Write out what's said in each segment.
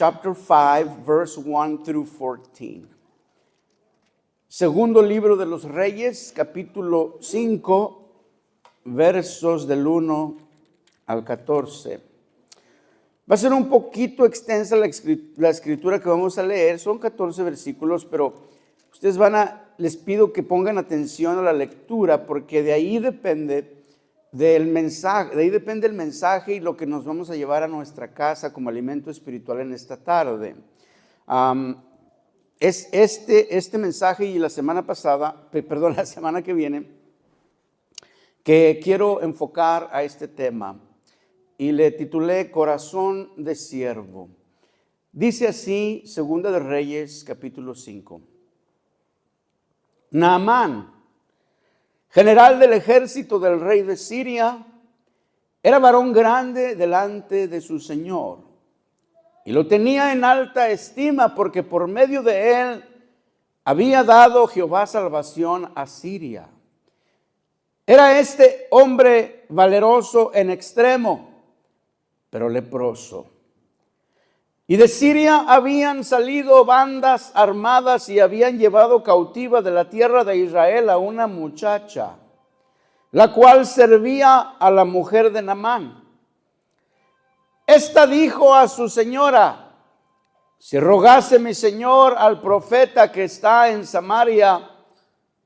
chapter 5, verse 1 through 14. Segundo libro de los Reyes, capítulo 5, versos del 1 al 14. Va a ser un poquito extensa la escritura que vamos a leer, son 14 versículos, pero ustedes les pido que pongan atención a la lectura, porque de ahí depende el mensaje y lo que nos vamos a llevar a nuestra casa como alimento espiritual en esta tarde. Es este mensaje y la semana que viene, que quiero enfocar a este tema. Y le titulé Corazón de Siervo. Dice así, Segunda de Reyes, capítulo 5. Naamán, general del ejército del rey de Siria, era varón grande delante de su señor. Y lo tenía en alta estima porque por medio de él había dado Jehová salvación a Siria. Era este hombre valeroso en extremo, pero leproso. Y de Siria habían salido bandas armadas y habían llevado cautiva de la tierra de Israel a una muchacha, la cual servía a la mujer de Naamán. Esta dijo a su señora: si rogase mi señor al profeta que está en Samaria,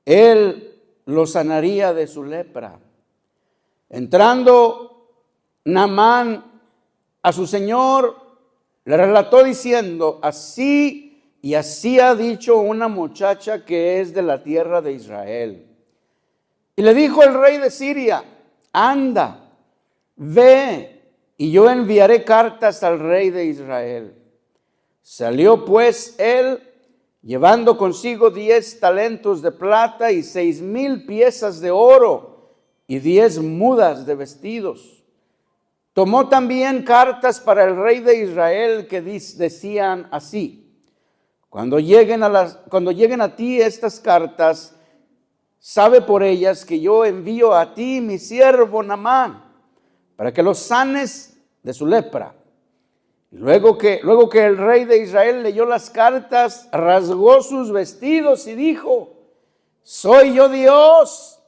él lo sanaría de su lepra. Entrando Naamán a su señor, le relató diciendo: así y así ha dicho una muchacha que es de la tierra de Israel. Y le dijo el rey de Siria: anda, ve, y yo enviaré cartas al rey de Israel. Salió pues él, llevando consigo 10 talentos de plata y 6,000 piezas de oro y 10 mudas de vestidos. Tomó también cartas para el rey de Israel que decían así: cuando lleguen a ti estas cartas, sabe por ellas que yo envío a ti mi siervo Naamán, para que lo sanes de su lepra. Y luego que el rey de Israel leyó las cartas, rasgó sus vestidos y dijo: ¿soy yo Dios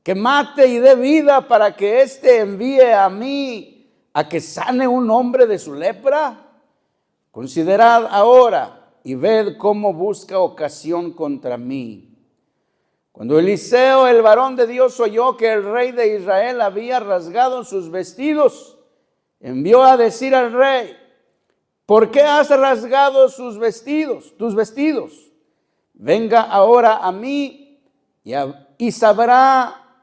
que mate y dé vida para que éste envíe a mí a que sane un hombre de su lepra? Considerad ahora y ved cómo busca ocasión contra mí. Cuando Eliseo, el varón de Dios, oyó que el rey de Israel había rasgado sus vestidos, envió a decir al rey: ¿por qué has rasgado tus vestidos? Venga ahora a mí y sabrá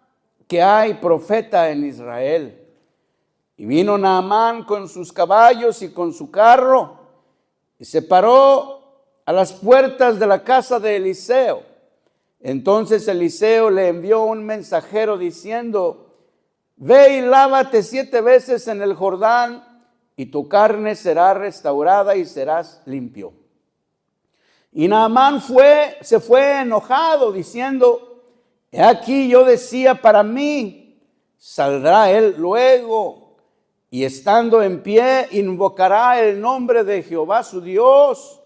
que hay profeta en Israel. Y vino Naamán con sus caballos y con su carro, y se paró a las puertas de la casa de Eliseo. Entonces Eliseo le envió un mensajero diciendo: ve y lávate 7 veces en el Jordán, y tu carne será restaurada y serás limpio. Y Naamán se fue enojado, diciendo: he aquí yo decía para mí, saldrá él luego, y estando en pie invocará el nombre de Jehová su Dios,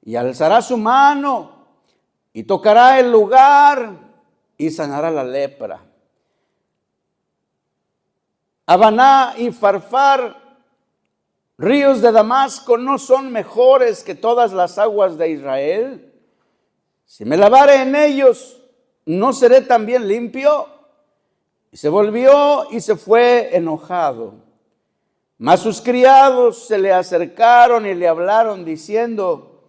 y alzará su mano, y tocará el lugar, y sanará la lepra. Habaná y Farfar, ríos de Damasco, ¿no son mejores que todas las aguas de Israel? Si me lavare en ellos, ¿no seré también limpio? Y se volvió y se fue enojado. Mas sus criados se le acercaron y le hablaron diciendo: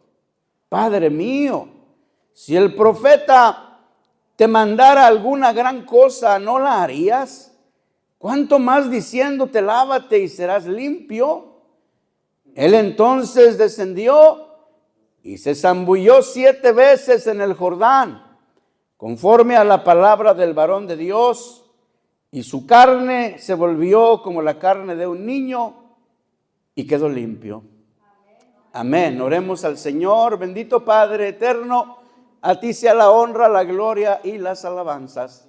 Padre mío, si el profeta te mandara alguna gran cosa, ¿no la harías? ¿Cuánto más diciéndote: lávate y serás limpio? Él entonces descendió y se zambulló 7 veces en el Jordán, conforme a la palabra del varón de Dios, y su carne se volvió como la carne de un niño y quedó limpio. Amén. Oremos al Señor. Bendito Padre eterno, a ti sea la honra, la gloria y las alabanzas.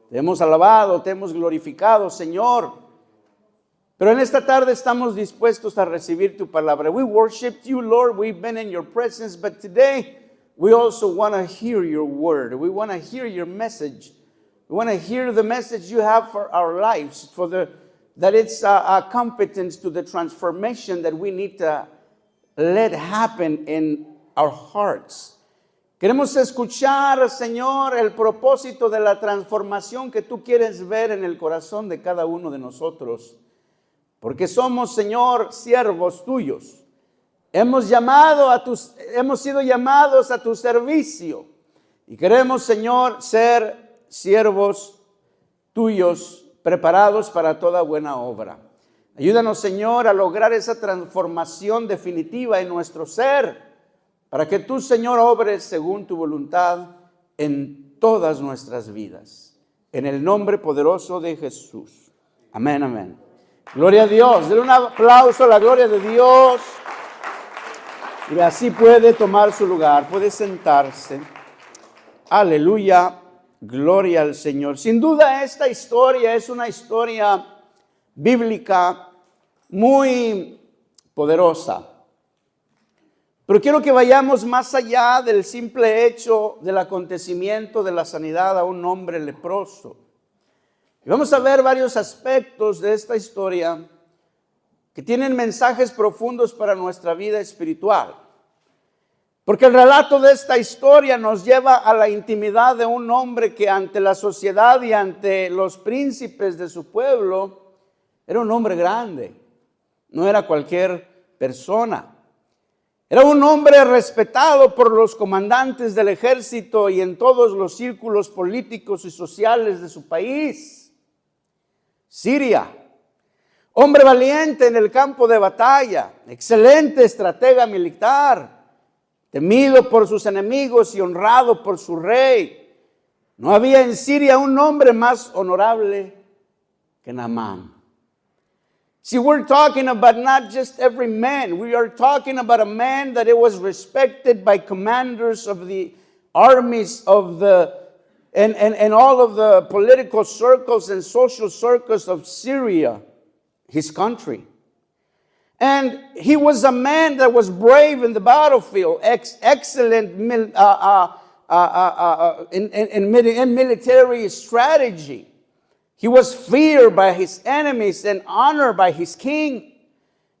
Te hemos alabado, te hemos glorificado, Señor. Pero en esta tarde estamos dispuestos a recibir tu palabra. We worshiped you, Lord. We've been in your presence, but today we also want to hear your word. We want to hear your message. We want to hear the message you have for our lives, that it's a competence to the transformation that we need to let happen in our hearts. Queremos escuchar, Señor, el propósito de la transformación que tú quieres ver en el corazón de cada uno de nosotros. Porque somos, Señor, siervos tuyos. Hemos sido llamados a tu servicio. Y queremos, Señor, ser siervos tuyos, preparados para toda buena obra. Ayúdanos, Señor, a lograr esa transformación definitiva en nuestro ser, para que tú, Señor, obres según tu voluntad en todas nuestras vidas. En el nombre poderoso de Jesús. Amén, amén. Gloria a Dios. Denle un aplauso a la gloria de Dios. Y así puede tomar su lugar, puede sentarse. Aleluya. Gloria al Señor. Sin duda esta historia es una historia bíblica muy poderosa. Pero quiero que vayamos más allá del simple hecho del acontecimiento de la sanidad a un hombre leproso. Y vamos a ver varios aspectos de esta historia que tienen mensajes profundos para nuestra vida espiritual. Porque el relato de esta historia nos lleva a la intimidad de un hombre que ante la sociedad y ante los príncipes de su pueblo era un hombre grande, no era cualquier persona. Era un hombre respetado por los comandantes del ejército y en todos los círculos políticos y sociales de su país. Siria, hombre valiente en el campo de batalla, excelente estratega militar, temido por sus enemigos y honrado por su rey. No había en Siria un hombre más honorable que Naamán. See, we're talking about not just every man. We are talking about a man that it was respected by commanders of the armies of and all of the political circles and social circles of Syria, his country. And he was a man that was brave in the battlefield, excellent in military strategy. He was feared by his enemies and honored by his king.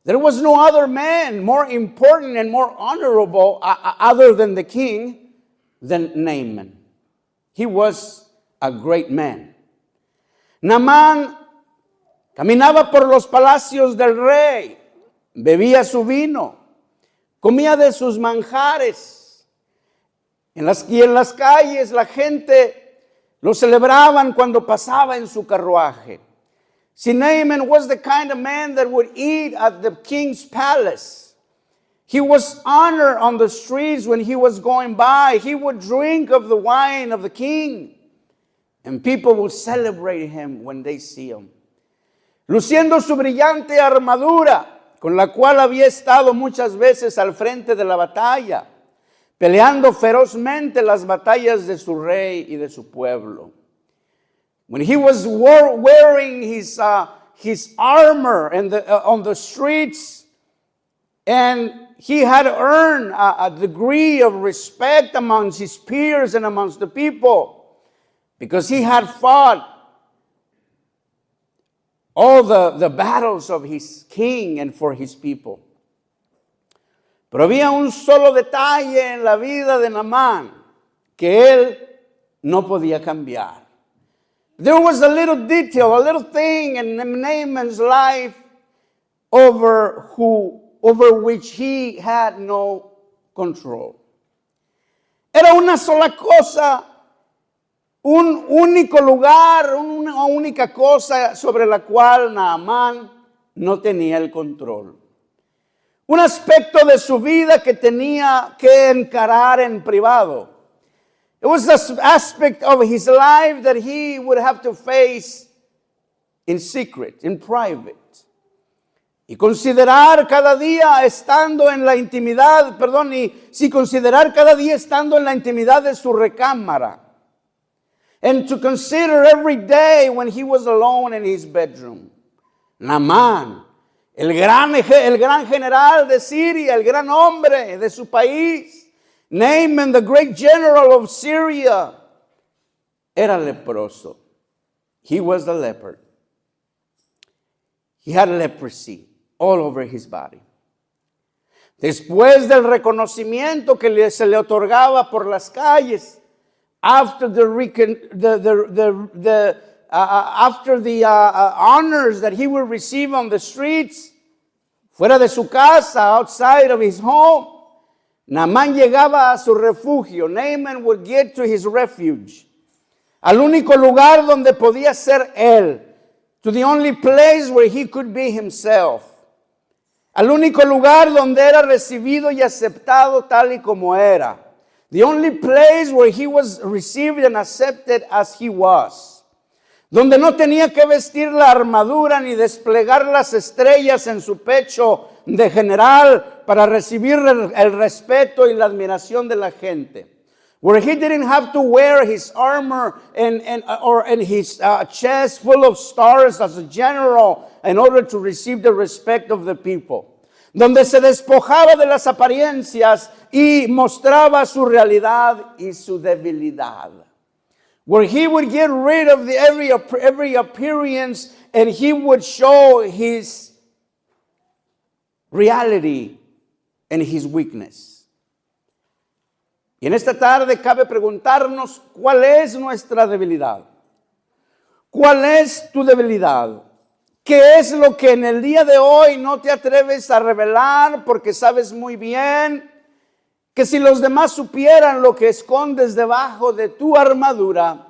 There was no other man more important and more honorable other than the king than Naaman. He was a great man. Naamán caminaba por los palacios del rey, bebía su vino, comía de sus manjares. Y en las calles la gente lo celebraban cuando pasaba en su carruaje. See, Naaman was the kind of man that would eat at the king's palace. He was honored on the streets when he was going by. He would drink of the wine of the king. And people would celebrate him when they see him. Luciendo su brillante armadura, con la cual había estado muchas veces al frente de la batalla, peleando ferozmente las batallas de su rey y de su pueblo. When he was wearing his armor on the streets, and he had earned a degree of respect amongst his peers and amongst the people, because he had fought all the battles of his king and for his people. Pero había un solo detalle en la vida de Naamán que él no podía cambiar. There was a little detail, a little thing in Naaman's life over which he had no control. Era una sola cosa, un único lugar, una única cosa sobre la cual Naamán no tenía el control. Un aspecto de su vida que tenía que encarar en privado. It was an aspect of his life that he would have to face in secret, in private. Y considerar cada día estando en la intimidad, considerar cada día estando en la intimidad de su recámara. And to consider every day when he was alone in his bedroom. Naamán, el gran general de Siria, el gran hombre de su país. Naaman, the great general of Syria, era leproso. He was the leper. He had leprosy all over his body. Después del reconocimiento que se le otorgaba por las calles, after the honors that he would receive on the streets, fuera de su casa, outside of his home, Naamán llegaba a su refugio. Naaman would get to his refuge, al único lugar donde podía ser él, to the only place where he could be himself, al único lugar donde era recibido y aceptado tal y como era, the only place where he was received and accepted as he was, donde no tenía que vestir la armadura ni desplegar las estrellas en su pecho de general para recibir el respeto y la admiración de la gente. Where he didn't have to wear his armor and his chest full of stars as a general in order to receive the respect of the people. Donde se despojaba de las apariencias y mostraba su realidad y su debilidad. Where he would get rid of every appearance and he would show his reality and his weakness. Y en esta tarde cabe preguntarnos cuál es nuestra debilidad. ¿Cuál es tu debilidad? ¿Qué es lo que en el día de hoy no te atreves a revelar porque sabes muy bien que si los demás supieran lo que escondes debajo de tu armadura,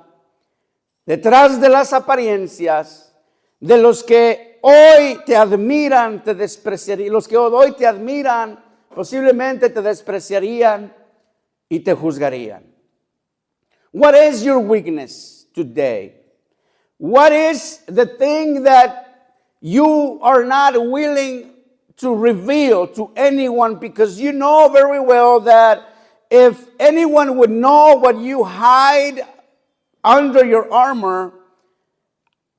detrás de las apariencias, de los que hoy te admiran, te despreciarían, los que hoy te admiran posiblemente te despreciarían y te juzgarían? What is your weakness today? What is the thing that you are not willing to reveal to anyone, because you know very well that if anyone would know what you hide under your armor,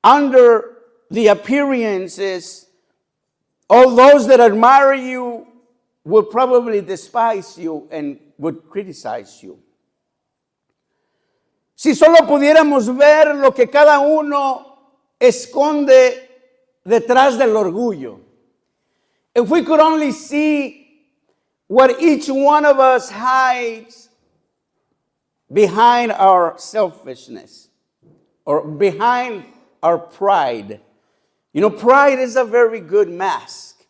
under the appearances, all those that admire you would probably despise you and would criticize you. Si solo pudiéramos ver lo que cada uno esconde detrás del orgullo. If we could only see what each one of us hides behind our selfishness or behind our pride. You know, pride is a very good mask.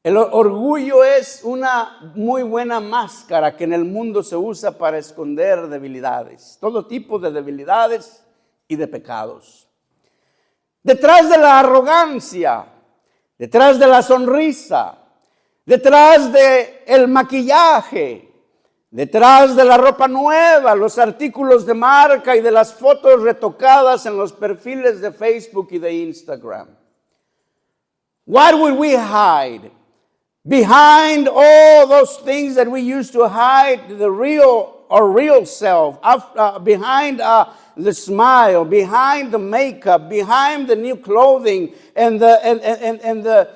El orgullo es una muy buena máscara que en el mundo se usa para esconder debilidades, todo tipo de debilidades y de pecados. Detrás de la arrogancia, detrás de la sonrisa, detrás del maquillaje, detrás de la ropa nueva, los artículos de marca y de las fotos retocadas en los perfiles de Facebook y de Instagram. What would we hide? Behind all those things that we used to hide, our real self, behind the smile, behind the makeup, behind the new clothing and the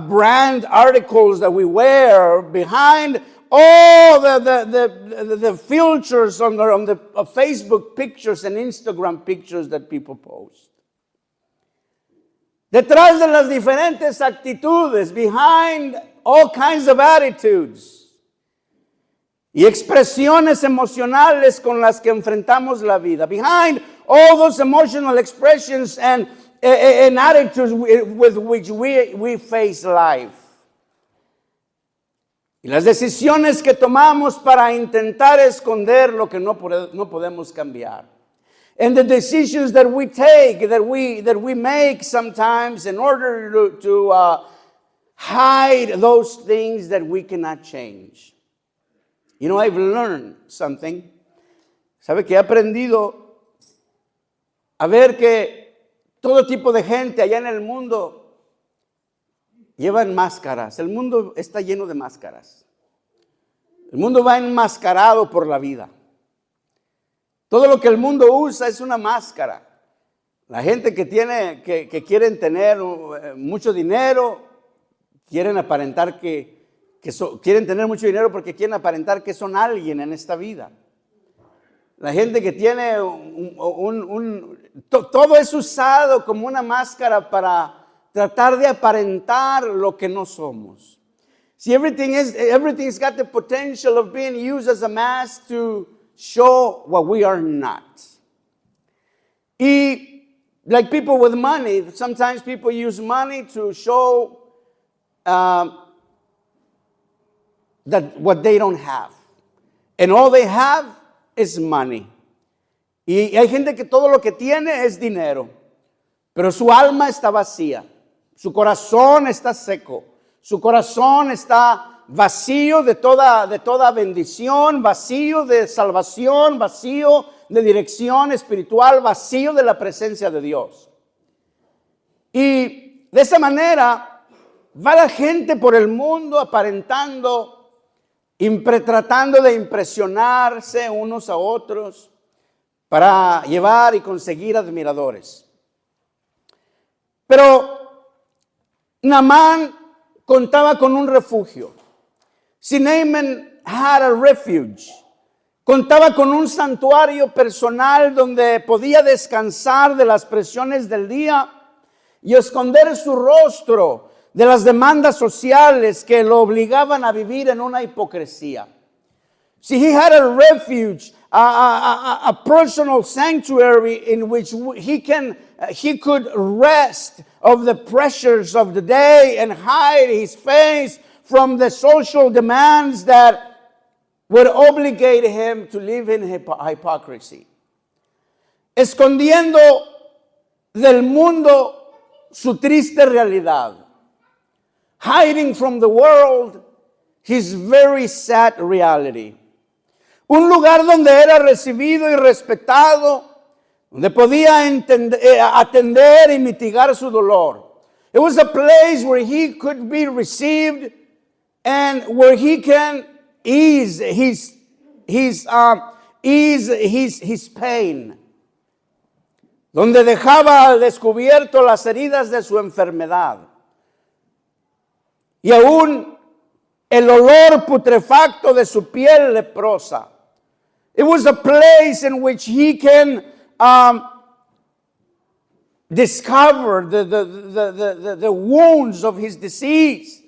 brand articles that we wear, behind all the filters on the Facebook pictures and Instagram pictures that people post. Detrás de las diferentes actitudes, behind all kinds of attitudes y expresiones emocionales con las que enfrentamos la vida. Behind all those emotional expressions and attitudes with which we face life. Y las decisiones que tomamos para intentar esconder lo que no podemos cambiar. And the decisions that we take, that we make sometimes in order to hide those things that we cannot change. You know, I've learned something. ¿Sabe que he aprendido a ver que todo tipo de gente allá en el mundo llevan máscaras? El mundo está lleno de máscaras. El mundo va enmascarado por la vida. Todo lo que el mundo usa es una máscara. La gente que quieren tener mucho dinero, quieren aparentar quieren tener mucho dinero porque quieren aparentar que son alguien en esta vida. La gente que tiene todo es usado como una máscara para tratar de aparentar lo que no somos. See, everything's got the potential of being used as a mask to show what we are not. Y like people with money, sometimes people use money to show that what they don't have. And all they have is money. Y hay gente que todo lo que tiene es dinero, pero su alma está vacía, su corazón está seco, su corazón está vacío de toda bendición, vacío de salvación, vacío de dirección espiritual, vacío de la presencia de Dios. Y de esa manera va la gente por el mundo aparentando, tratando de impresionarse unos a otros para llevar y conseguir admiradores. Pero Naamán contaba con un refugio. See, Naaman had a refuge. Contaba con un santuario personal donde podía descansar de las presiones del día y esconder su rostro de las demandas sociales que lo obligaban a vivir en una hipocresía. See, he had a refuge, a personal sanctuary in which he could rest of the pressures of the day and hide his face from the social demands that would obligate him to live in hypocrisy. Escondiendo del mundo su triste realidad. Hiding from the world his very sad reality. Un lugar donde era recibido y respetado, donde podía atender y mitigar su dolor. It was a place where he could be received and where he can ease his pain. Donde dejaba al descubierto las heridas de su enfermedad. Y aún el olor putrefacto de su piel leprosa. It was a place in which he can discover the wounds of his disease,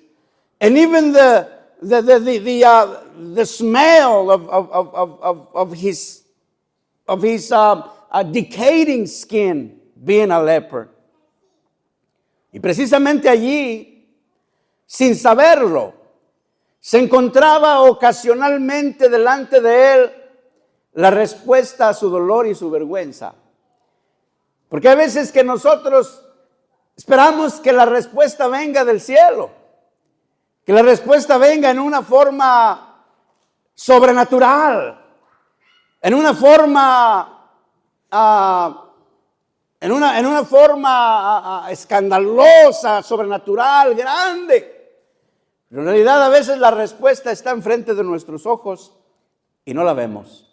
and even the smell of his decaying skin, being a leper. Y precisamente allí, sin saberlo, se encontraba ocasionalmente delante de él la respuesta a su dolor y su vergüenza. Porque hay veces que nosotros esperamos que la respuesta venga del cielo, que la respuesta venga en una forma sobrenatural, en una forma escandalosa, sobrenatural, grande. Pero en realidad a veces la respuesta está enfrente de nuestros ojos y no la vemos.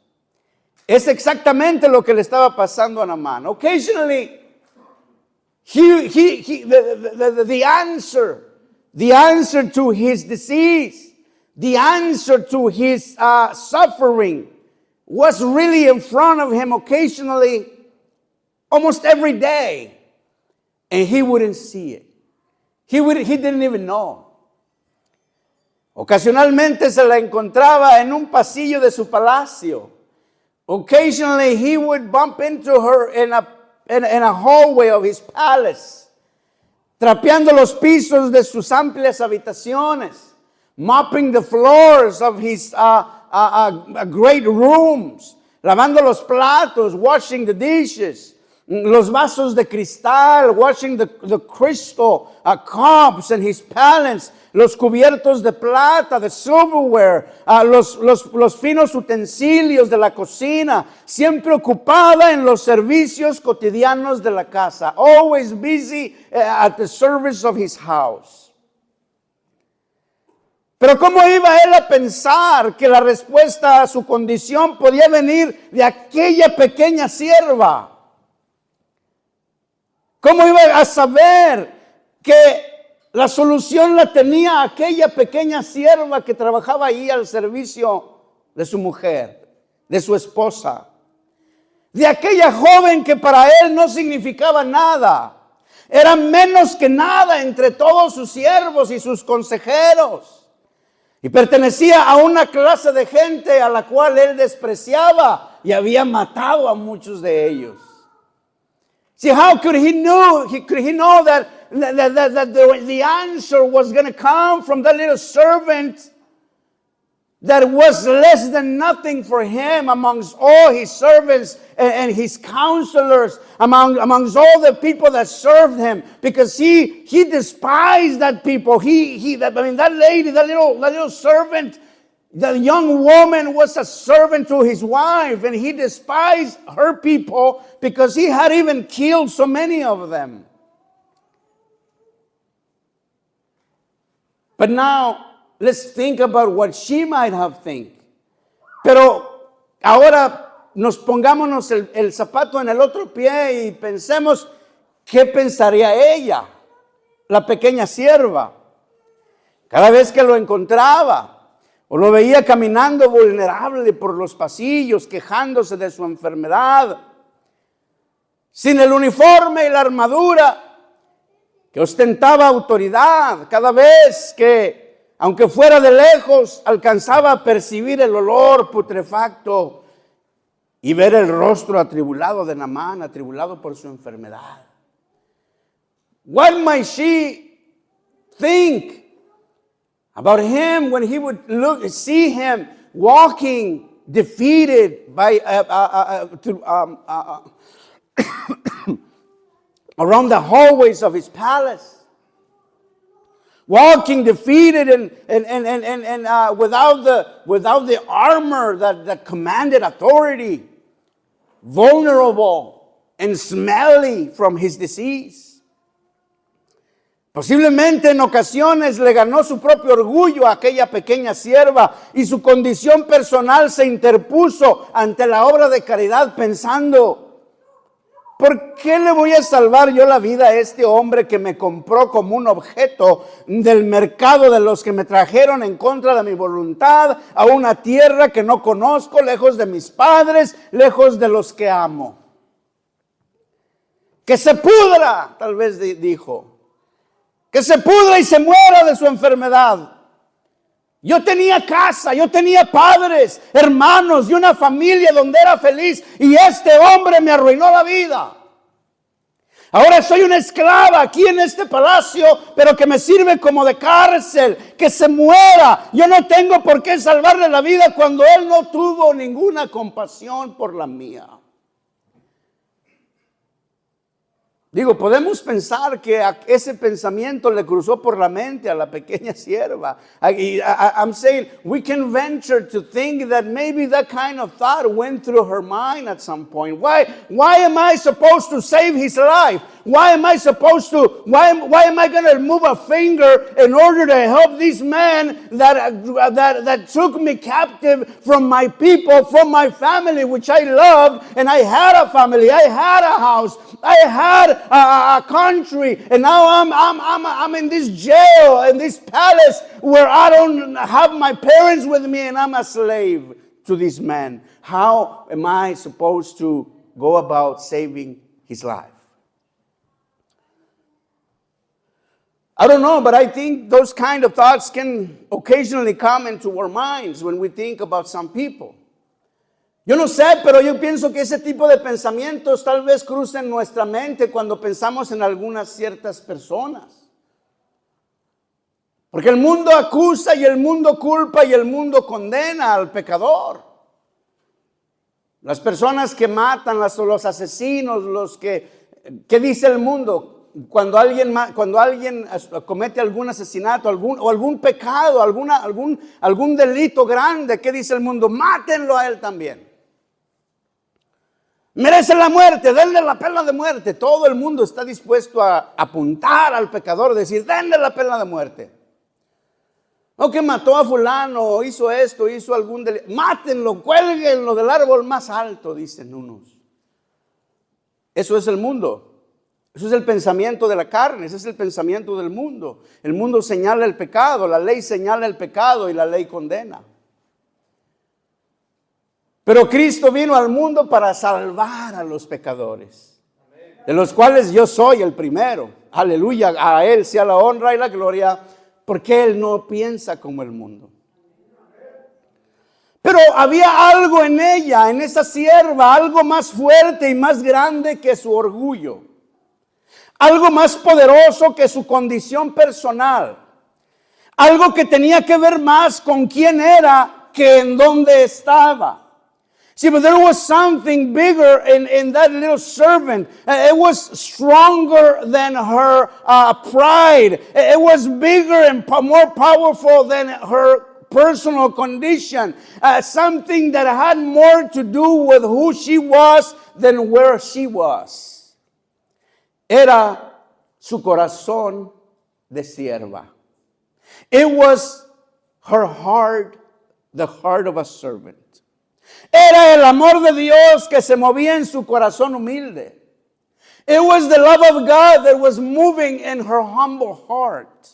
Es exactamente lo que le estaba pasando a Naamán. Occasionally, the answer to his disease, the answer to his suffering was really in front of him occasionally, almost every day. And he wouldn't see it. He didn't even know. Ocasionalmente se la encontraba en un pasillo de su palacio. Occasionally he would bump into her in a hallway of his palace, trapeando los pisos de sus amplias habitaciones, mopping the floors of his great rooms, lavando los platos, washing the dishes, los vasos de cristal, washing the crystal cups and his palace, los cubiertos de plata, the silverware, los finos utensilios de la cocina, siempre ocupada en los servicios cotidianos de la casa, always busy at the service of his house. Pero ¿cómo iba él a pensar que la respuesta a su condición podía venir de aquella pequeña sierva? ¿Cómo iba a saber que la solución la tenía aquella pequeña sierva que trabajaba ahí al servicio de su mujer, de su esposa? De aquella joven que para él no significaba nada. Era menos que nada entre todos sus siervos y sus consejeros. Y pertenecía a una clase de gente a la cual él despreciaba y había matado a muchos de ellos. See, how could he know that the answer was going to come from that little servant that was less than nothing for him amongst all his servants and his counselors, amongst all the people that served him, because he despised that people. That lady, that little servant, the young woman was a servant to his wife, and he despised her people because he had even killed so many of them. But now, let's think about what she might have think. Pero ahora nos pongámonos el zapato en el otro pie y pensemos qué pensaría ella, la pequeña sierva. Cada vez que lo encontraba o lo veía caminando vulnerable por los pasillos, quejándose de su enfermedad, sin el uniforme y la armadura, que ostentaba autoridad, cada vez que, aunque fuera de lejos, alcanzaba a percibir el olor putrefacto y ver el rostro atribulado de Naamán, atribulado por su enfermedad. What might she think about him when he would see him walking defeated by around the hallways of his palace? Walking defeated and without the armor that commanded authority, vulnerable and smelly from his disease. Posiblemente en ocasiones le ganó su propio orgullo a aquella pequeña sierva y su condición personal se interpuso ante la obra de caridad pensando: ¿por qué le voy a salvar yo la vida a este hombre que me compró como un objeto del mercado de los que me trajeron en contra de mi voluntad a una tierra que no conozco, lejos de mis padres, lejos de los que amo? Que se pudra, tal vez dijo. Que se pudra y se muera de su enfermedad. Yo tenía casa, yo tenía padres, hermanos y una familia donde era feliz, y este hombre me arruinó la vida. Ahora soy una esclava aquí en este palacio, pero que me sirve como de cárcel. Que se muera. Yo no tengo por qué salvarle la vida cuando él no tuvo ninguna compasión por la mía. Digo, podemos pensar que ese pensamiento le cruzó por la mente a la pequeña sierva. I'm saying we can venture to think that maybe that kind of thought went through her mind at some point. Why am I supposed to save his life? Why am I going to move a finger in order to help this man that took me captive from my people, from my family, which I loved, and I had a family, I had a house, I had a country, and now I'm in this jail, in this palace where I don't have my parents with me, and I'm a slave to this man. How am I supposed to go about saving his life? I don't know, but I think those kind of thoughts can occasionally come into our minds when we think about some people. Yo no sé, pero yo pienso que ese tipo de pensamientos tal vez crucen nuestra mente cuando pensamos en algunas ciertas personas. Porque el mundo acusa y el mundo culpa y el mundo condena al pecador. Las personas que matan, los asesinos, los ¿qué dice el mundo? Cuando alguien comete algún asesinato, algún pecado, algún delito grande, ¿qué dice el mundo? Mátenlo a él también. Merece la muerte, denle la pena de muerte. Todo el mundo está dispuesto a apuntar al pecador, decir, denle la pena de muerte. O que mató a fulano, o hizo esto, hizo algún delito. Mátenlo, cuélguenlo del árbol más alto, dicen unos. Eso es el mundo. Eso es el pensamiento de la carne, ese es el pensamiento del mundo. El mundo señala el pecado, la ley señala el pecado y la ley condena. Pero Cristo vino al mundo para salvar a los pecadores, de los cuales yo soy el primero. Aleluya, a Él sea la honra y la gloria, porque Él no piensa como el mundo. Pero había algo en ella, en esa sierva, algo más fuerte y más grande que su orgullo. Algo más poderoso que su condición personal. Algo que tenía que ver más con quién era que en dónde estaba. See, but there was something bigger in that little servant. It was stronger than her pride. It was bigger and more powerful than her personal condition. Something that had more to do with who she was than where she was. Era su corazón de sierva. It was her heart, the heart of a servant. Era el amor de Dios que se movía en su corazón humilde. It was the love of God that was moving in her humble heart.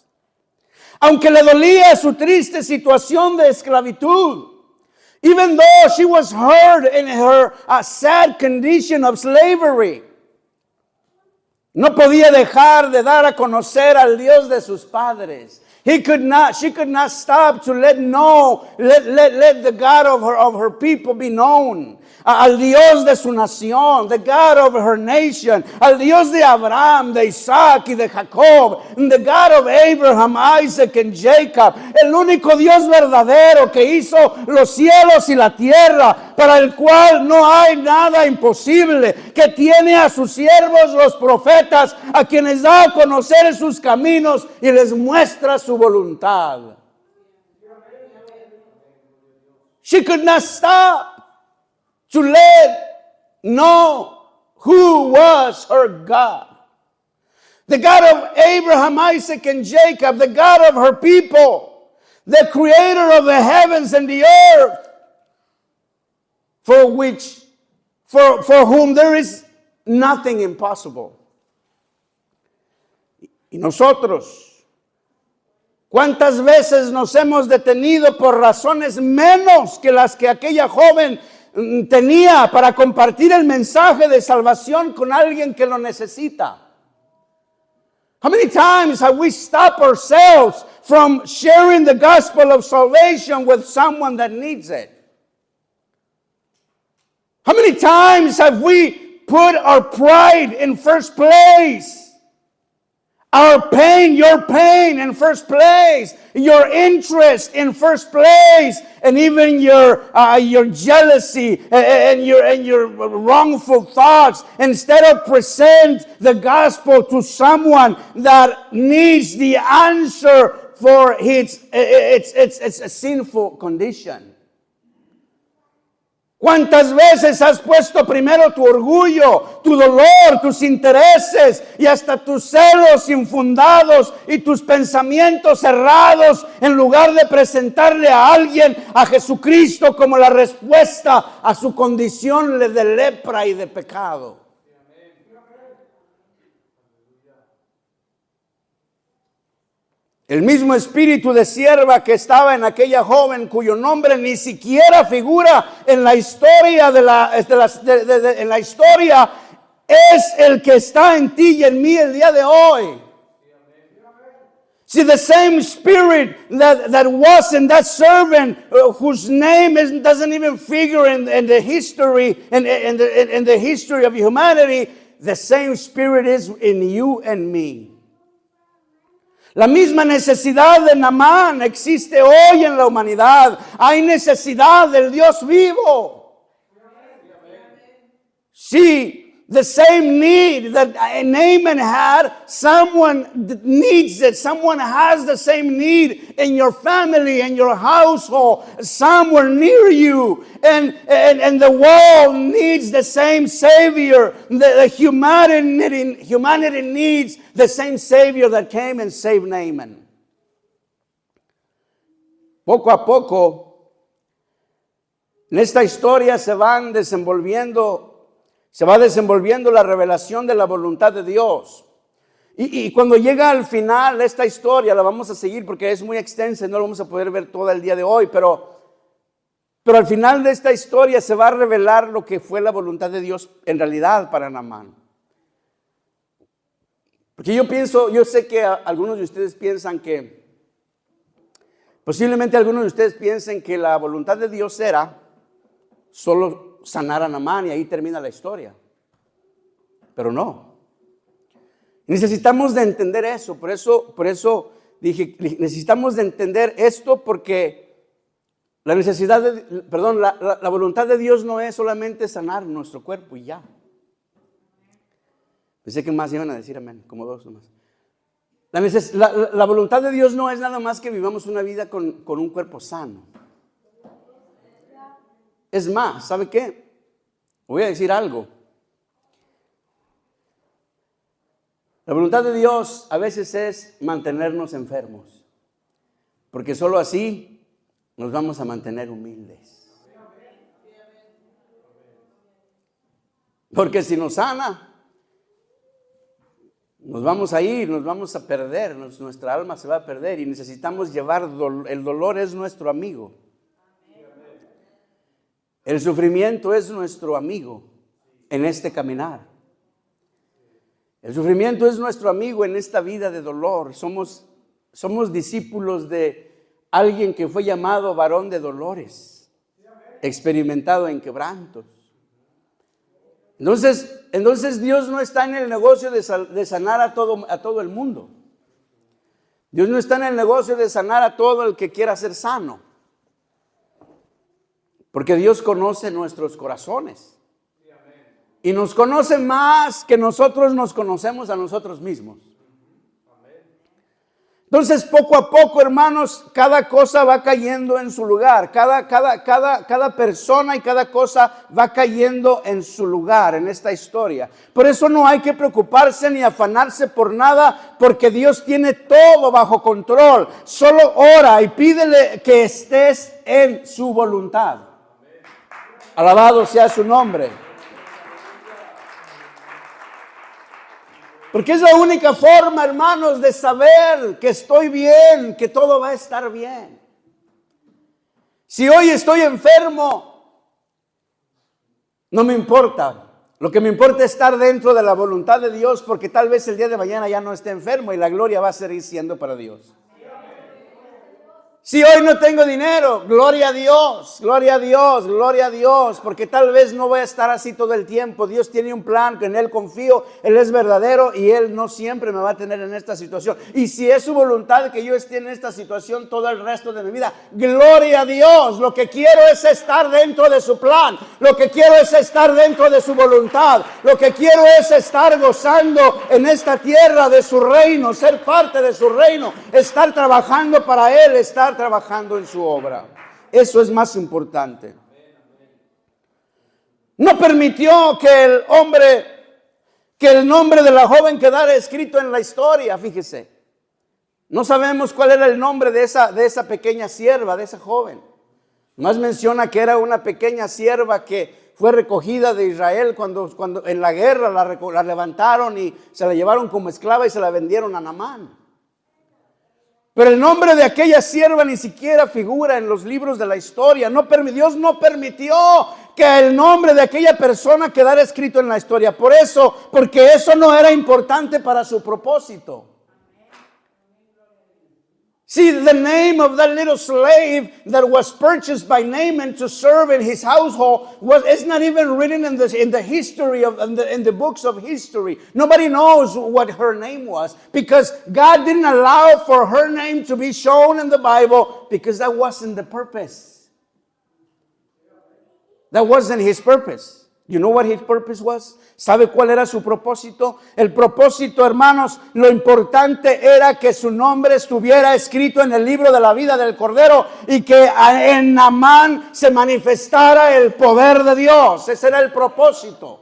Aunque le dolía su triste situación de esclavitud, even though she was hurt in her sad condition of slavery, no podía dejar de dar a conocer al Dios de sus padres. She could not stop to let the God of her people be known. Al Dios de su nación, the God of her nation, al Dios de Abraham, de Isaac y de Jacob, the God of Abraham, Isaac and Jacob, el único Dios verdadero que hizo los cielos y la tierra, para el cual no hay nada imposible, que tiene a sus siervos los profetas, a quienes da a conocer sus caminos y les muestra su voluntad. She could not stop to let know who was her God. The God of Abraham, Isaac, and Jacob, the God of her people, the creator of the heavens and the earth, for whom there is nothing impossible. Y nosotros, ¿cuántas veces nos hemos detenido por razones menos que las que aquella joven tenía para compartir el mensaje de salvación con alguien que lo necesita? How many times have we stopped ourselves from sharing the gospel of salvation with someone that needs it? How many times have we put our pride in first place? Our pain, your pain in first place, your interest in first place, and even your jealousy and your wrongful thoughts. Instead of present the gospel to someone that needs the answer for its sinful condition. ¿Cuántas veces has puesto primero tu orgullo, tu dolor, tus intereses y hasta tus celos infundados y tus pensamientos cerrados en lugar de presentarle a alguien, a Jesucristo, como la respuesta a su condición de lepra y de pecado? El mismo espíritu de sierva que estaba en aquella joven, cuyo nombre ni siquiera figura en la historia en la historia, es el que está en ti y en mí el día de hoy. See, the same spirit that was in that servant, whose name doesn't even figure in the history in the history of humanity, the same spirit is in you and me. La misma necesidad de Naamán existe hoy en la humanidad. Hay necesidad del Dios vivo. Sí, the same need that Naaman had, someone needs it. Someone has the same need in your family, in your household, somewhere near you. And the world needs the same Savior. The humanity needs the same Savior that came and saved Naaman. Poco a poco, en esta historia se van desenvolviendo se va desenvolviendo la revelación de la voluntad de Dios. Y cuando llega al final esta historia, la vamos a seguir porque es muy extensa y no la vamos a poder ver toda el día de hoy, pero al final de esta historia se va a revelar lo que fue la voluntad de Dios en realidad para Naamán. Porque yo sé que algunos de ustedes piensan que, posiblemente algunos de ustedes piensen que la voluntad de Dios era solo sanar a Naamán y ahí termina la historia. Pero no. Necesitamos de entender eso, por eso dije, necesitamos de entender esto porque la voluntad de Dios no es solamente sanar nuestro cuerpo y ya. Pensé que más iban a decir amén, como dos nomás. La voluntad de Dios no es nada más que vivamos una vida con un cuerpo sano. Es más, ¿sabe qué? Voy a decir algo. La voluntad de Dios a veces es mantenernos enfermos, porque solo así nos vamos a mantener humildes. Porque si nos sana, nos vamos a ir, nos vamos a perder, nuestra alma se va a perder y necesitamos llevar el dolor es nuestro amigo. El sufrimiento es nuestro amigo en este caminar. El sufrimiento es nuestro amigo en esta vida de dolor. Somos discípulos de alguien que fue llamado varón de dolores, experimentado en quebrantos. Entonces Dios no está en el negocio de sanar a todo el mundo. Dios no está en el negocio de sanar a todo el que quiera ser sano. Porque Dios conoce nuestros corazones. Y nos conoce más que nosotros nos conocemos a nosotros mismos. Entonces, poco a poco, hermanos, cada cosa va cayendo en su lugar. Cada persona y cada cosa va cayendo en su lugar en esta historia. Por eso no hay que preocuparse ni afanarse por nada, porque Dios tiene todo bajo control. Solo ora y pídele que estés en su voluntad. Alabado sea su nombre. Porque es la única forma, hermanos, de saber que estoy bien, que todo va a estar bien. Si hoy estoy enfermo, no me importa. Lo que me importa es estar dentro de la voluntad de Dios, porque tal vez el día de mañana ya no esté enfermo y la gloria va a seguir siendo para Dios. Si hoy no tengo dinero, gloria a Dios, gloria a Dios, gloria a Dios, porque tal vez no voy a estar así todo el tiempo. Dios tiene un plan, que en Él confío, Él es verdadero y Él no siempre me va a tener en esta situación. Y si es su voluntad que yo esté en esta situación todo el resto de mi vida, gloria a Dios. Lo que quiero es estar dentro de su plan, lo que quiero es estar dentro de su voluntad, lo que quiero es estar gozando en esta tierra de su reino, ser parte de su reino, estar trabajando para Él, estar trabajando en su obra. Eso es más importante. No permitió que el nombre de la joven quedara escrito en la historia, fíjese. No sabemos cuál era el nombre de esa pequeña sierva, de esa joven. Más menciona que era una pequeña sierva que fue recogida de Israel cuando en la guerra la levantaron y se la llevaron como esclava y se la vendieron a Naamán. Pero el nombre de aquella sierva ni siquiera figura en los libros de la historia. Dios no permitió que el nombre de aquella persona quedara escrito en la historia. Porque eso no era importante para su propósito. See, the name of that little slave that was purchased by Naaman to serve in his household is not even written in the history in the books of history. Nobody knows what her name was because God didn't allow for her name to be shown in the Bible because that wasn't the purpose. That wasn't His purpose. You know what His purpose was? ¿Sabe cuál era su propósito? El propósito, hermanos, lo importante era que su nombre estuviera escrito en el libro de la vida del Cordero y que en Naamán se manifestara el poder de Dios. Ese era el propósito.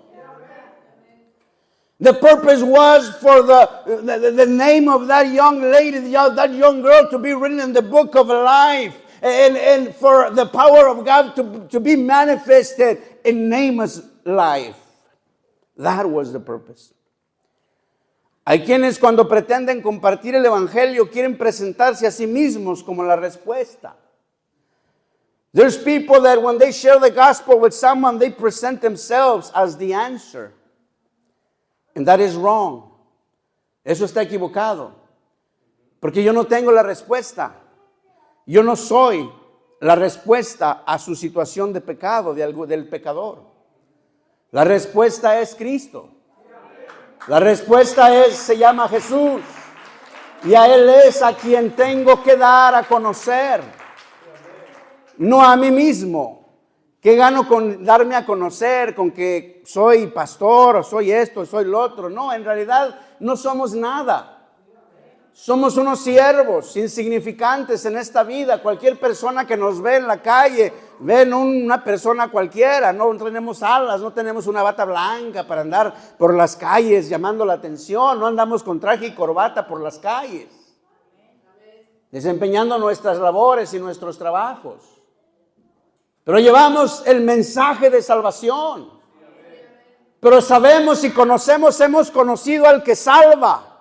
The purpose was for the name of that young lady, that young girl to be written in the book of life. And for the power of God to be manifested in Naaman's life. That was the purpose. Hay quienes cuando pretenden compartir el evangelio quieren presentarse a sí mismos como la respuesta. There's people that when they share the gospel with someone, they present themselves as the answer. And that is wrong. Eso está equivocado. Porque yo no tengo la respuesta. Yo no soy la respuesta a su situación de pecado, del pecador. La respuesta es Cristo. La respuesta se llama Jesús. Y a Él es a quien tengo que dar a conocer. No a mí mismo. ¿Qué gano con darme a conocer? Con que soy pastor o soy esto o soy lo otro. No, en realidad no somos nada. Somos unos siervos insignificantes en esta vida. Cualquier persona que nos ve en la calle, ven una persona cualquiera. No tenemos alas, no tenemos una bata blanca para andar por las calles llamando la atención. No andamos con traje y corbata por las calles, desempeñando nuestras labores y nuestros trabajos. Pero llevamos el mensaje de salvación. Pero sabemos y conocemos, hemos conocido al que salva.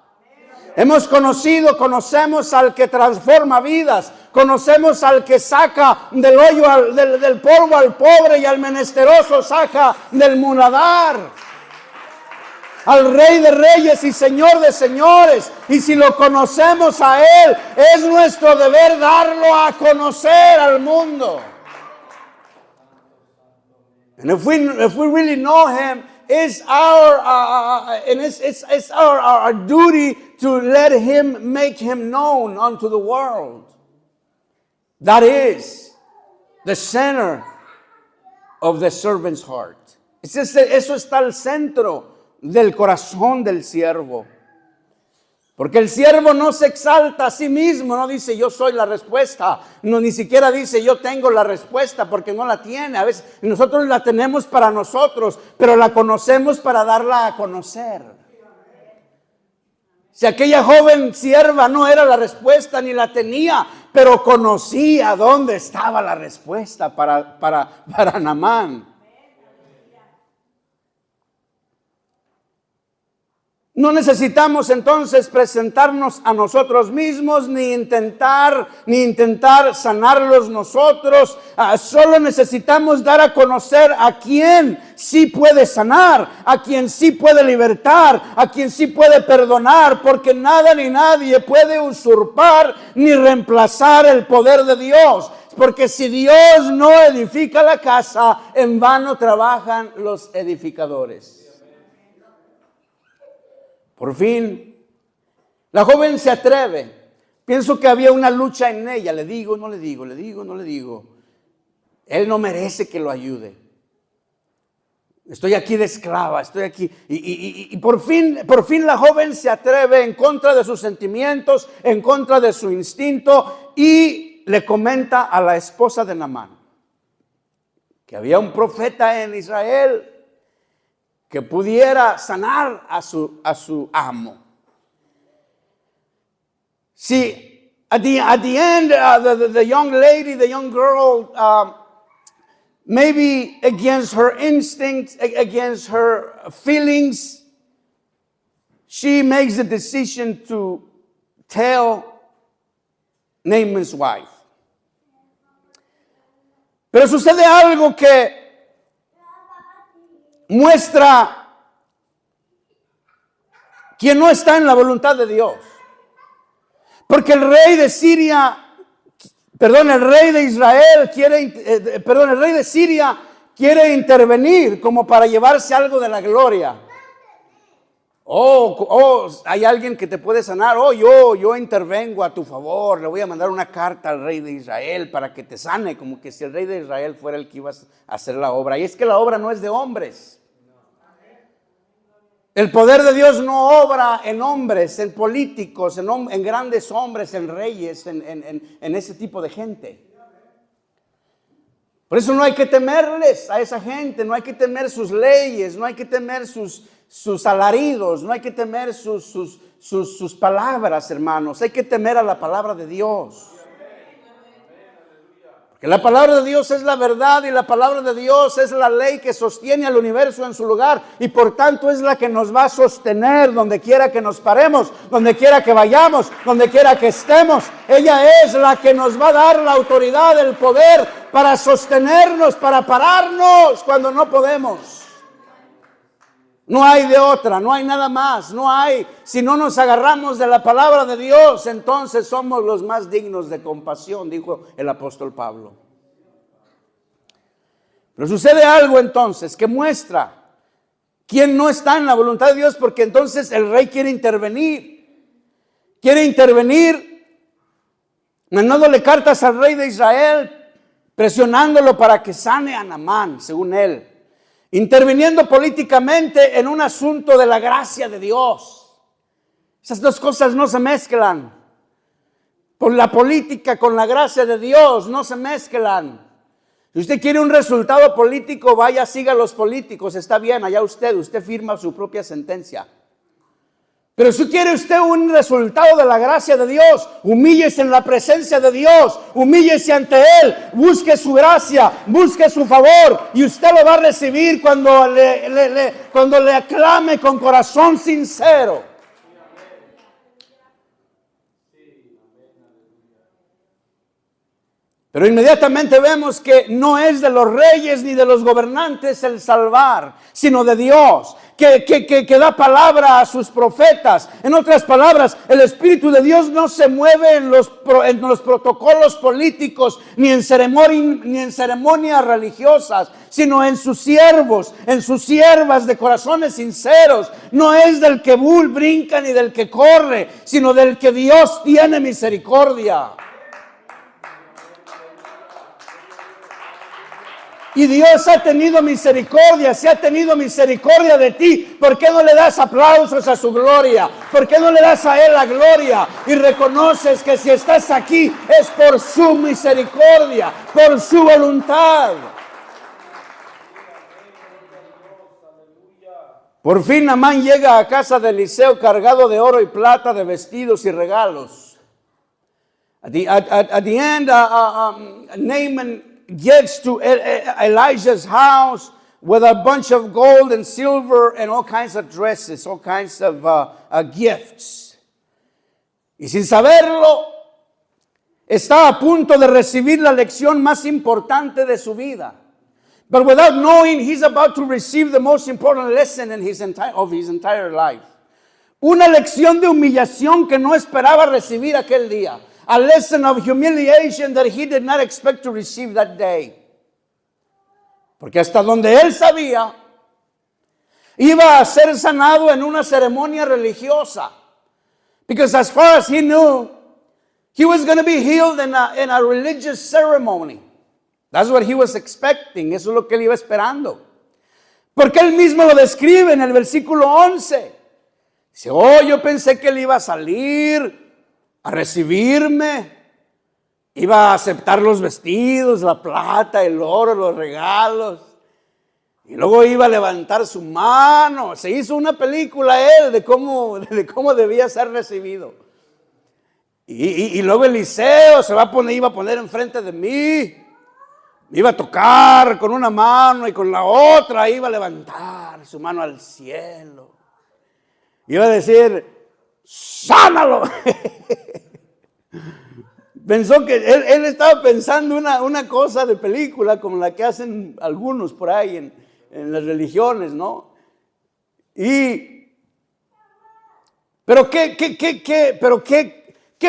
Conocemos al que transforma vidas. Conocemos al que saca del hoyo, del polvo al pobre y al menesteroso saca del muladar. Al Rey de Reyes y Señor de Señores. Y si lo conocemos a Él, es nuestro deber darlo a conocer al mundo. And if we really know Him, it's our duty to let Him make Him known unto the world. That is the center of the servant's heart. Eso está al centro del corazón del siervo. Porque el siervo no se exalta a sí mismo, no dice yo soy la respuesta, no, ni siquiera dice yo tengo la respuesta porque no la tiene. A veces nosotros la tenemos para nosotros, pero la conocemos para darla a conocer. Si aquella joven sierva no era la respuesta ni la tenía, pero conocía dónde estaba la respuesta para Naamán. No necesitamos entonces presentarnos a nosotros mismos ni intentar sanarlos nosotros. Solo necesitamos dar a conocer a quien sí puede sanar, a quien sí puede libertar, a quien sí puede perdonar, porque nada ni nadie puede usurpar ni reemplazar el poder de Dios. Porque si Dios no edifica la casa, en vano trabajan los edificadores. Por fin, la joven se atreve. Pienso que había una lucha en ella. Le digo, no le digo, le digo, no le digo. Él no merece que lo ayude. Estoy aquí de esclava, estoy aquí. Y por fin la joven se atreve en contra de sus sentimientos, en contra de su instinto, y le comenta a la esposa de Naamán que había un profeta en Israel que pudiera sanar a su amo. See, at the end, the young lady, the young girl, maybe against her instincts, against her feelings, she makes the decision to tell Naaman's wife. Pero sucede algo que muestra quien no está en la voluntad de Dios. Porque el rey de Siria quiere intervenir como para llevarse algo de la gloria. Hay alguien que te puede sanar. Yo intervengo a tu favor. Le voy a mandar una carta al rey de Israel para que te sane, como que si el rey de Israel fuera el que iba a hacer la obra. Y es que la obra no es de hombres. El poder de Dios no obra en hombres, en políticos, en grandes hombres, en reyes, en ese tipo de gente. Por eso no hay que temerles a esa gente, no hay que temer sus leyes, no hay que temer sus alaridos, no hay que temer sus palabras, hermanos. Hay que temer a la palabra de Dios. Porque Que la palabra de Dios es la verdad y la palabra de Dios es la ley que sostiene al universo en su lugar y por tanto es la que nos va a sostener donde quiera que nos paremos, donde quiera que vayamos, donde quiera que estemos. Ella es la que nos va a dar la autoridad, el poder para sostenernos, para pararnos cuando no podemos. No hay de otra, no hay nada más, no hay. Si no nos agarramos de la palabra de Dios, entonces somos los más dignos de compasión, dijo el apóstol Pablo. Pero sucede algo entonces que muestra quién no está en la voluntad de Dios, porque entonces el rey quiere intervenir. Quiere intervenir mandándole cartas al rey de Israel, presionándolo para que sane a Naamán, según él. Interviniendo políticamente en un asunto de la gracia de Dios. Esas dos cosas no se mezclan. Por la política con la gracia de Dios no se mezclan. Si usted quiere un resultado político, vaya, siga a los políticos. Está bien, allá usted firma su propia sentencia. Pero si quiere usted un resultado de la gracia de Dios, humíllese en la presencia de Dios, humíllese ante Él, busque su gracia, busque su favor y usted lo va a recibir cuando le aclame con corazón sincero. Pero inmediatamente vemos que no es de los reyes ni de los gobernantes el salvar, sino de Dios, que da palabra a sus profetas. En otras palabras, el Espíritu de Dios no se mueve en los protocolos políticos, ni en ceremonias religiosas, sino en sus siervos, en sus siervas de corazones sinceros. No es del que brinca ni del que corre, sino del que Dios tiene misericordia. Y Dios ha tenido misericordia, si ha tenido misericordia de ti, ¿por qué no le das aplausos a su gloria? ¿Por qué no le das a Él la gloria? Y reconoces que si estás aquí es por su misericordia, por su voluntad. Por fin Naamán llega a casa de Eliseo cargado de oro y plata, de vestidos y regalos. At the end, Naaman gets to Elijah's house with a bunch of gold and silver and all kinds of dresses, all kinds of gifts. Y sin saberlo, está a punto de recibir la lección más importante de su vida. But without knowing, he's about to receive the most important lesson in his entire life. Una lección de humillación que no esperaba recibir aquel día. A lesson of humiliation that he did not expect to receive that day. Porque hasta donde él sabía, iba a ser sanado en una ceremonia religiosa. Because as far as he knew, he was going to be healed in a religious ceremony. That's what he was expecting. Eso es lo que él iba esperando. Porque él mismo lo describe en el versículo 11. Dice, yo pensé que él iba a salir a recibirme, iba a aceptar los vestidos, la plata, el oro, los regalos, y luego iba a levantar su mano. Se hizo una película él de cómo debía ser recibido. Y luego Eliseo iba a poner enfrente de mí, me iba a tocar con una mano y con la otra iba a levantar su mano al cielo. Iba a decir, ¡sánalo! Pensó que él estaba pensando una cosa de película como la que hacen algunos por ahí en las religiones, ¿no? Pero qué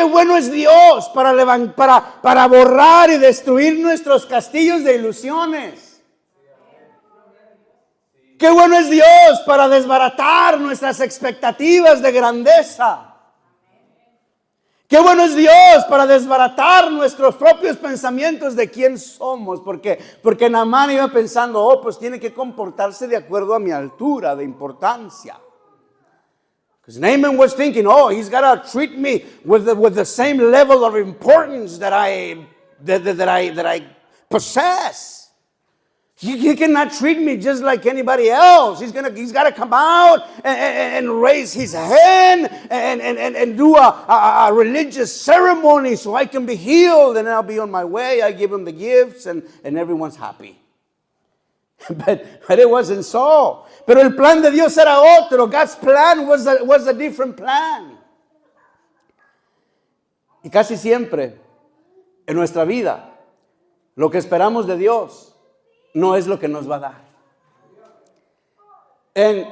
bueno es Dios para borrar y destruir nuestros castillos de ilusiones. Qué bueno es Dios para desbaratar nuestras expectativas de grandeza. Qué bueno es Dios para desbaratar nuestros propios pensamientos de quién somos. Porque Naamán iba pensando, pues tiene que comportarse de acuerdo a mi altura de importancia. Because Naaman was thinking, he's got to treat me with the same level of importance that I possess. He cannot treat me just like anybody else. He's got to come out and raise his hand and do a religious ceremony so I can be healed and I'll be on my way. I give him the gifts and everyone's happy. But it wasn't so. Pero el plan de Dios era otro. God's plan was a different plan. Y casi siempre en nuestra vida lo que esperamos de Dios no es lo que nos va a dar. And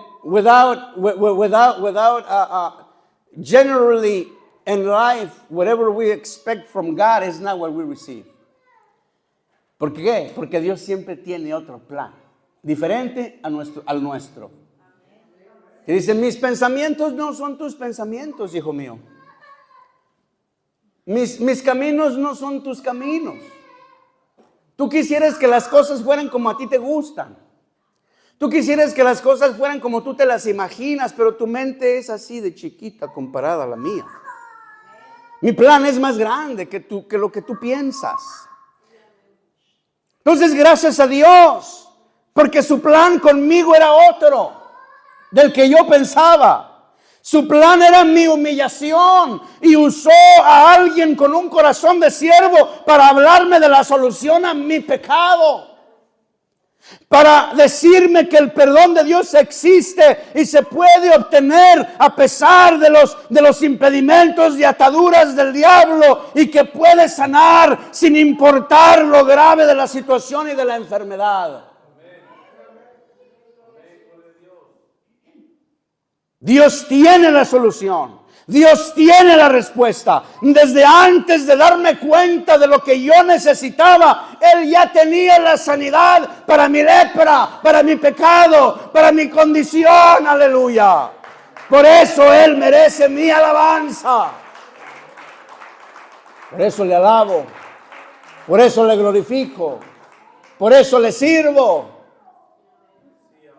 generally in life, whatever we expect from God is not what we receive. ¿Por qué? Porque Dios siempre tiene otro plan, diferente al nuestro. Y dice, mis pensamientos no son tus pensamientos, hijo mío. Mis caminos no son tus caminos. Tú quisieras que las cosas fueran como a ti te gustan. Tú quisieras que las cosas fueran como tú te las imaginas, pero tu mente es así de chiquita comparada a la mía. Mi plan es más grande que lo que tú piensas. Entonces, gracias a Dios, porque su plan conmigo era otro del que yo pensaba. Su plan era mi humillación y usó a alguien con un corazón de siervo para hablarme de la solución a mi pecado. Para decirme que el perdón de Dios existe y se puede obtener a pesar de los impedimentos y ataduras del diablo y que puede sanar sin importar lo grave de la situación y de la enfermedad. Dios tiene la solución. Dios tiene la respuesta. Desde antes de darme cuenta de lo que yo necesitaba, Él ya tenía la sanidad para mi lepra, para mi pecado, para mi condición. Aleluya. Por eso Él merece mi alabanza. Por eso le alabo. Por eso le glorifico. Por eso le sirvo.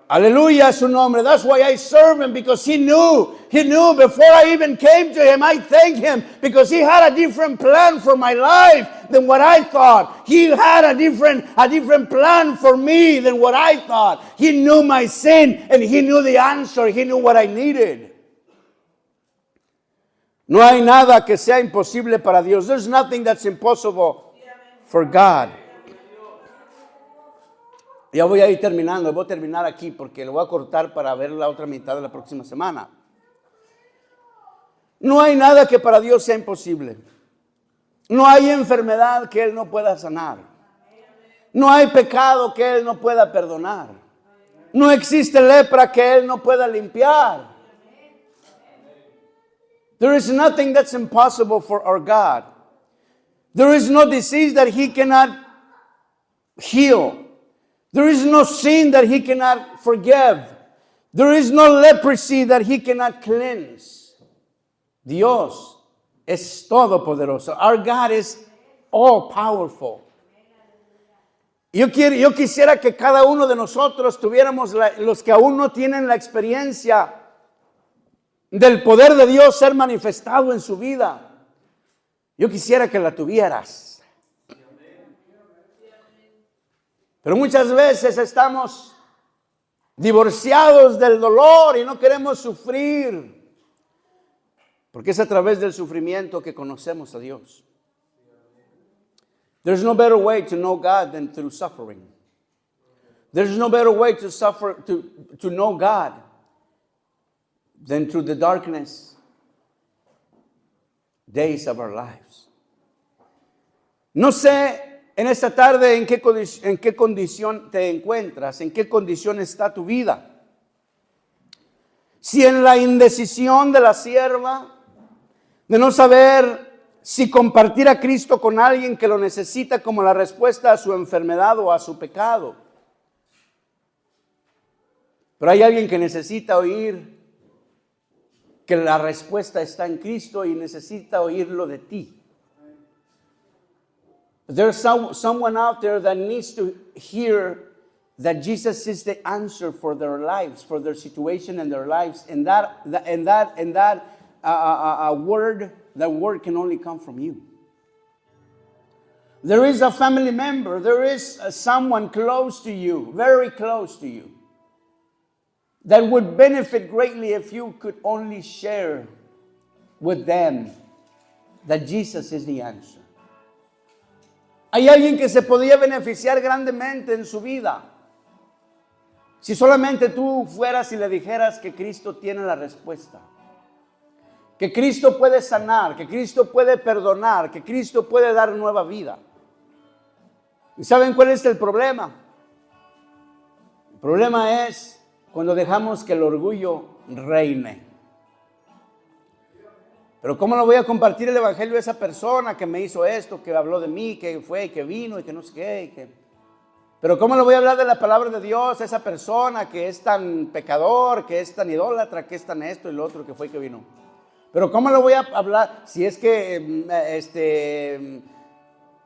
Aleluya su nombre. That's why I serve him, because he knew before I even came to him. I thank him because he had a different plan for my life than what I thought. He had a different plan for me than what I thought. He knew my sin and he knew the answer. He knew what I needed. No hay nada que sea imposible para Dios. There's nothing that's impossible for God. Ya voy a ir terminando, voy a terminar aquí porque lo voy a cortar para ver la otra mitad de la próxima semana. No hay nada que para Dios sea imposible. No hay enfermedad que Él no pueda sanar. No hay pecado que Él no pueda perdonar. No existe lepra que Él no pueda limpiar. There is nothing that's impossible for our God. There is no disease that He cannot heal. There is no sin that He cannot forgive. There is no leprosy that He cannot cleanse. Dios es todopoderoso. Our God is all powerful. Yo quisiera que cada uno de nosotros tuviéramos, los que aún no tienen la experiencia del poder de Dios ser manifestado en su vida. Yo quisiera que la tuvieras. Pero muchas veces estamos divorciados del dolor y no queremos sufrir. Porque es a través del sufrimiento que conocemos a Dios. There's no better way to know God than through suffering. There's no better way to know God than through the darkness days of our lives. No sé en esta tarde, ¿en qué condición te encuentras? ¿En qué condición está tu vida? Si en la indecisión de la sierva, de no saber si compartir a Cristo con alguien que lo necesita como la respuesta a su enfermedad o a su pecado. Pero hay alguien que necesita oír que la respuesta está en Cristo y necesita oírlo de ti. There's someone out there that needs to hear that Jesus is the answer for their lives, for their situation and their lives. And that word can only come from you. There is a family member, there is someone close to you, very close to you, that would benefit greatly if you could only share with them that Jesus is the answer. Hay alguien que se podría beneficiar grandemente en su vida si solamente tú fueras y le dijeras que Cristo tiene la respuesta, que Cristo puede sanar, que Cristo puede perdonar, que Cristo puede dar nueva vida. ¿Y saben cuál es el problema? El problema es cuando dejamos que el orgullo reine. Pero ¿cómo lo voy a compartir el evangelio a esa persona que me hizo esto, que habló de mí, que fue, que vino y que no sé qué? Pero ¿cómo le voy a hablar de la palabra de Dios a esa persona que es tan pecador, que es tan idólatra, que es tan esto y lo otro, que fue y que vino? Pero ¿cómo le voy a hablar si es que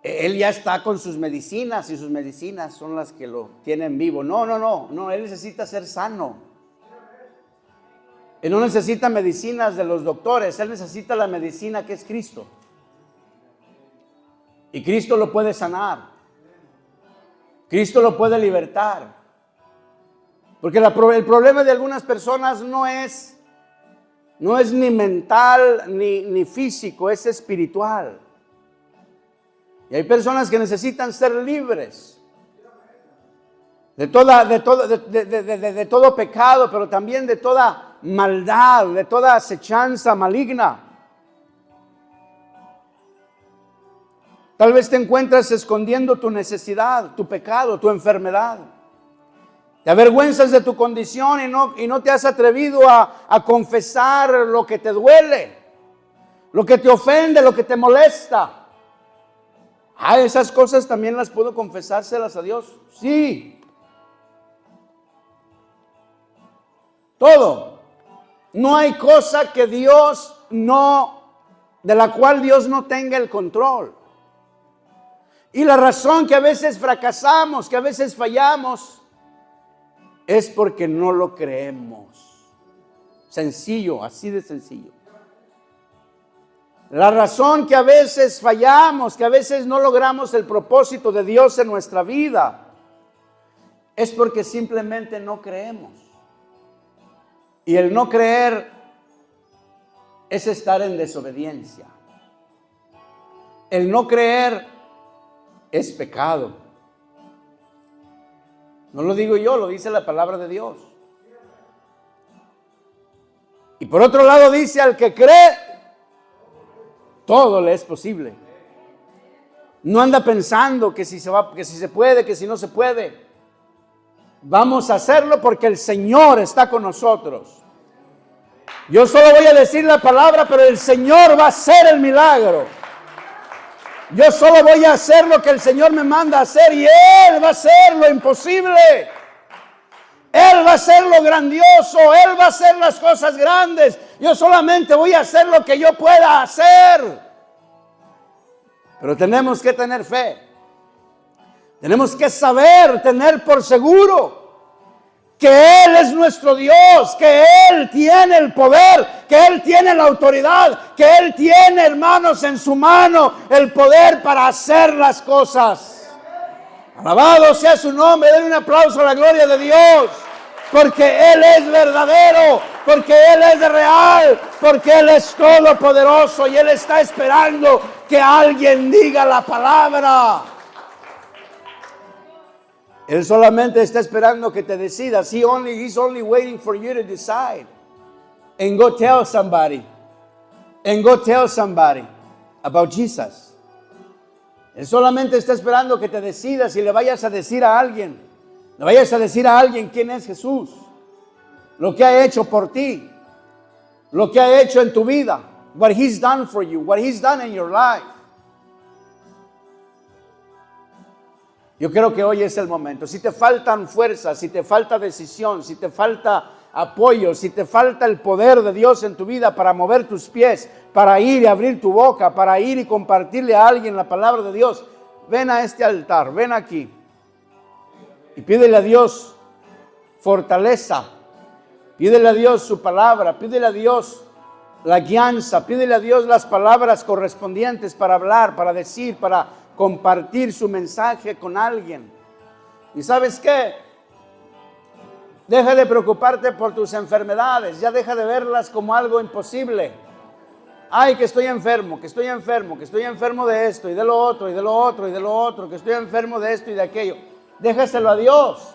él ya está con sus medicinas y sus medicinas son las que lo tienen vivo? No, él necesita ser sano. Él no necesita medicinas de los doctores, él necesita la medicina que es Cristo. Y Cristo lo puede sanar. Cristo lo puede libertar. Porque el problema de algunas personas no es ni mental ni físico, es espiritual. Y hay personas que necesitan ser libres de todo pecado, pero también de toda maldad, de toda acechanza maligna. Tal vez te encuentras escondiendo tu necesidad, tu pecado, tu enfermedad. Te avergüenzas de tu condición y no te has atrevido a confesar lo que te duele, lo que te ofende, lo que te molesta. Esas cosas también las puedo confesárselas a Dios. Sí. Todo. No hay cosa que de la cual Dios no tenga el control. Y la razón que a veces fracasamos, que a veces fallamos, es porque no lo creemos. Sencillo, así de sencillo. La razón que a veces fallamos, que a veces no logramos el propósito de Dios en nuestra vida, es porque simplemente no creemos. Y el no creer es estar en desobediencia. El no creer es pecado. No lo digo yo, lo dice la palabra de Dios. Y por otro lado dice, al que cree, todo le es posible. No anda pensando que si se puede, que si no se puede. Vamos a hacerlo porque el Señor está con nosotros. Yo solo voy a decir la palabra, pero el Señor va a hacer el milagro. Yo solo voy a hacer lo que el Señor me manda a hacer y Él va a hacer lo imposible. Él va a hacer lo grandioso, Él va a hacer las cosas grandes. Yo solamente voy a hacer lo que yo pueda hacer. Pero tenemos que tener fe. Tenemos que saber, tener por seguro que Él es nuestro Dios, que Él tiene el poder, que Él tiene la autoridad, que Él tiene, hermanos, en su mano el poder para hacer las cosas. Alabado sea su nombre, denle un aplauso a la gloria de Dios, porque Él es verdadero, porque Él es real, porque Él es todopoderoso y Él está esperando que alguien diga la palabra. Él solamente está esperando que te decidas. He's only waiting for you to decide. And go tell somebody. And go tell somebody about Jesus. Él solamente está esperando que te decidas y le vayas a decir a alguien. Le vayas a decir a alguien quién es Jesús. Lo que ha hecho por ti. Lo que ha hecho en tu vida. What He's done for you. What He's done in your life. Yo creo que hoy es el momento. Si te faltan fuerzas, si te falta decisión, si te falta apoyo, si te falta el poder de Dios en tu vida para mover tus pies, para ir y abrir tu boca, para ir y compartirle a alguien la palabra de Dios, ven a este altar, ven aquí y pídele a Dios fortaleza, pídele a Dios su palabra, pídele a Dios la guianza, pídele a Dios las palabras correspondientes para hablar, para decir, para compartir su mensaje con alguien. ¿Y sabes qué? Deja de preocuparte por tus enfermedades, ya deja de verlas como algo imposible. Ay, que estoy enfermo, que estoy enfermo, que estoy enfermo de esto y de lo otro y de lo otro y de lo otro, que estoy enfermo de esto y de aquello. Déjaselo a Dios.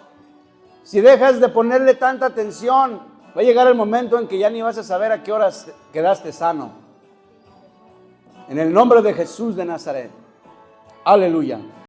Si dejas de ponerle tanta atención, va a llegar el momento en que ya ni vas a saber a qué horas quedaste sano. En el nombre de Jesús de Nazaret. Aleluya.